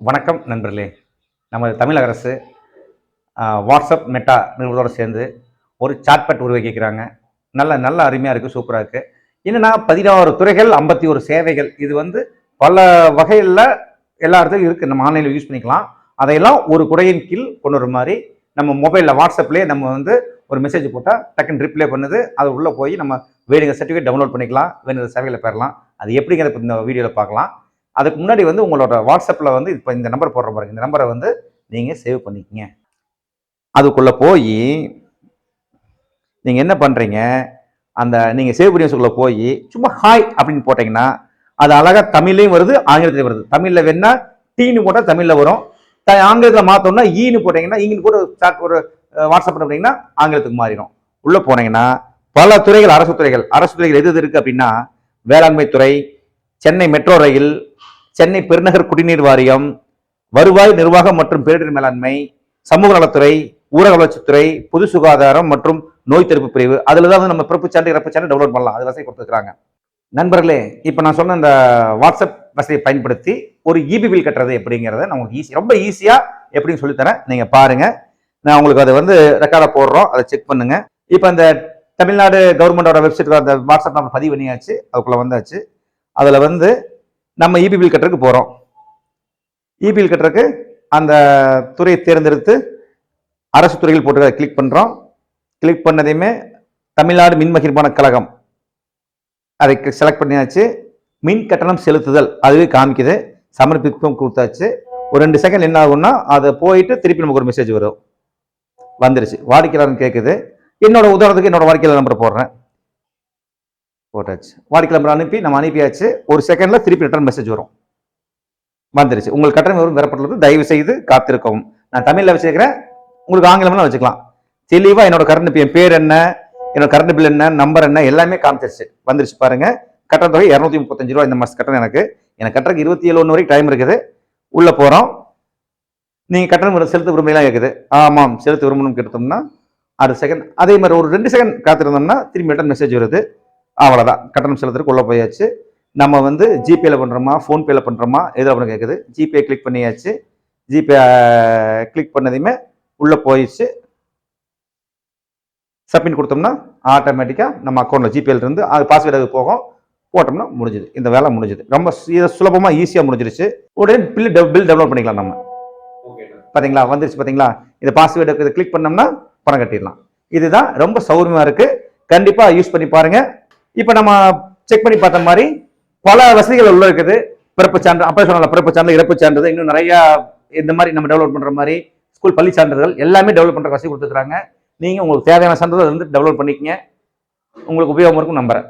வணக்கம் நண்பர்களே. நமது தமிழக அரசு வாட்ஸ்அப் மெட்டா நிறுவனத்தோடு சேர்ந்து ஒரு சாட்பேட் உருவாக்கிக்கிறாங்க. நல்ல நல்ல அருமையாக இருக்குது, சூப்பராக இருக்குது. என்னென்னா 16 துறைகள் 51 சேவைகள். இது வந்து பல வகையில் எல்லா இடத்துலையும் இருக்குது. நம்ம ஆன்லைனில் யூஸ் பண்ணிக்கலாம். அதையெல்லாம் ஒரு குடையின் கீழ் கொண்டு வர மாதிரி நம்ம மொபைலில் வாட்ஸ்அப்லேயே நம்ம வந்து ஒரு மெசேஜ் போட்டால் டக்குன்னு ரிப்ளை பண்ணுது. அது உள்ளே போய் நம்ம வேணுங்கிற சர்டிஃபிகேட் டவுன்லோட் பண்ணிக்கலாம், வேணுங்கிற சேவைகளை பெறலாம். அது எப்படிங்கிறத இந்த வீடியோவில் பார்க்கலாம். அதுக்கு முன்னாடி வந்து உங்களோட வாட்ஸ்அப்பில் வந்து இப்போ இந்த நம்பர் போடுற பாருங்க, இந்த நம்பரை வந்து நீங்கள் சேவ் பண்ணிக்கங்க. அதுக்குள்ளே போய் நீங்கள் என்ன பண்ணுறீங்க, அந்த நீங்கள் சேவ் பண்ணி போய் சும்மா ஹாய் அப்படின்னு போட்டிங்கன்னா அது அழகாக தமிழ்லையும் வருது, ஆங்கிலத்திலையும் வருது. தமிழில் வேணா டீன்னு போட்டால் தமிழில் வரும், ஆங்கிலத்தில் மாற்றோம்னா ஈன்னு போட்டிங்கன்னா இங்கின்னு கூட ஒரு வாட்ஸ்அப் பண்ணிங்கன்னா ஆங்கிலத்துக்கு மாறிடும். உள்ளே போனீங்கன்னா பல துறைகள், அரசு துறைகள் எது இருக்குது அப்படின்னா வேளாண்மை துறை, சென்னை மெட்ரோ ரயில், சென்னை பெருநகர் குடிநீர் வாரியம், வருவாய் நிர்வாகம் மற்றும் பேரிடர் மேலாண்மை, சமூக நலத்துறை, ஊரக வளர்ச்சித்துறை, பொது சுகாதாரம் மற்றும் நோய் தடுப்பு பிரிவு. அதுல தான் நம்ம பிறப்பு சான்று இறப்பு சான்று டவுன்லோட் பண்ணலாம். அது வசதி கொடுத்துருக்காங்க. நண்பர்களே, இப்போ நான் சொன்ன இந்த வாட்ஸ்அப் வசதியை பயன்படுத்தி ஒரு இபி பில் கட்டுறது எப்படிங்கிறத நான் உங்களுக்கு ரொம்ப ஈஸியா எப்படின்னு சொல்லித்தரேன். நீங்க பாருங்க. நான் உங்களுக்கு அதை வந்து ரெக்கார்டா போடுறோம், அதை செக் பண்ணுங்க. இப்போ இந்த தமிழ்நாடு கவர்மெண்டோட வெப்சைட் அந்த வாட்ஸ்அப் நம்பர் பதிவு பண்ணியாச்சு, அதுக்குள்ள வந்தாச்சு. அதுல வந்து நம்ம இபி பில் கட்டுறதுக்கு போறோம். இபி பில் கட்டுறதுக்கு அந்த துறையை தேர்ந்தெடுத்து அரசு துறையில் போட்டு கிளிக் பண்றோம். கிளிக் பண்ணதையுமே தமிழ்நாடு மின் பகிர்மான கழகம் அதை செலக்ட் பண்ணியாச்சு. மின் கட்டணம் செலுத்துதல் அதுவே காமிக்குது. சமர்ப்பிப்பும் கொடுத்தாச்சு. ஒரு 2 செகண்ட் என்ன ஆகும்னா அதை போயிட்டு திருப்பி நமக்கு ஒரு மெசேஜ் வரும். வந்துருச்சு. வாடிக்கையாளர் கேட்குது. என்னோட உதாரணத்துக்கு என்னோட வாடிக்கையாளர் நம்பர் போடுறேன், போட்டாச்சு. வாடிக்கையாளர் அனுப்பி நம்ம அனுப்பியாச்சு. ஒரு செகண்ட்ல திருப்பி ரிட்டர்ன் மெசேஜ் வரும். வந்துருச்சு. உங்களுக்கு கட்டணம் வரும் பெறப்பட்டுள்ளது, தயவு செய்து காத்திருக்கவும். நான் தமிழ்ல வச்சிருக்கிறேன், உங்களுக்கு ஆங்கிலம்லாம் வச்சுக்கலாம். தெளிவா என்னோட கரண்ட் என் பேர் என்ன, என்னோட கரண்ட் பில் என்ன, நம்பர் என்ன, எல்லாமே காமிச்சிருச்சு. வந்துருச்சு பாருங்க. கட்டண தொகை 235 ரூபா இந்த மாசம் கட்டணம். எனக்கு கட்டுறதுக்கு 27 வரைக்கும் டைம் இருக்குது. உள்ள போறோம். நீங்க கட்டணம் செலுத்த விரும்பலாம் கேட்குது. ஆமாம் செலுத்த விரும்பணும் கேட்டோம்னா அடுத்த செகண்ட் அதே மாதிரி ஒரு 2 செகண்ட் காத்திருந்தோம்னா திரும்பி ரிட்டர்ன் மெசேஜ் வருது. அவ்வளவுதான், கட்டணம் செலுத்துறதுக்கு உள்ள போயாச்சு. நம்ம வந்து ஜிபேல பண்றோமா, போன்பேல பண்றோமா, எதில் பண்ண கேட்குது. ஜிபே கிளிக் பண்ணியாச்சு. ஜிபே கிளிக் பண்ணதையுமே உள்ள போயிடுச்சு. சப்மிட் கொடுத்தோம்னா ஆட்டோமேட்டிக்கா நம்ம அக்கௌண்ட்ல ஜிபேல இருந்து அது பாஸ்வேர்டு போகும். போட்டோம்னா முடிஞ்சுது. இந்த வேலை முடிஞ்சுது. ரொம்ப சுலபமா ஈஸியா முடிஞ்சிருச்சு. உடனே பில் டவுன்லோட் பண்ணிக்கலாம். நம்ம பாத்தீங்களா, வந்துருச்சு பாத்தீங்களா. இந்த பாஸ்வேர்டு கிளிக் பண்ணோம்னா பணம் கட்டிடலாம். இதுதான் ரொம்ப சௌரியமா இருக்கு. கண்டிப்பா யூஸ் பண்ணி பாருங்க. இப்ப நம்ம செக் பண்ணி பார்த்த மாதிரி பல வசதிகள் உள்ள இருக்குது. பிறப்பு சான்று, அப்ப சொன்னால பிறப்பு சான்று, இறப்பு சான்றிதழ், இன்னும் நிறைய இந்த மாதிரி நம்ம டெவலப் பண்ற மாதிரி ஸ்கூல் பள்ளி சான்றிதழ் எல்லாமே டெவலப் பண்ற வசதி கொடுத்துருக்காங்க. நீங்க உங்களுக்கு தேவையான சான்றிதழ் வந்து டெவலப் பண்ணிக்கங்க. உங்களுக்கு உபயோகமா இருக்கும் நம்புறேன்.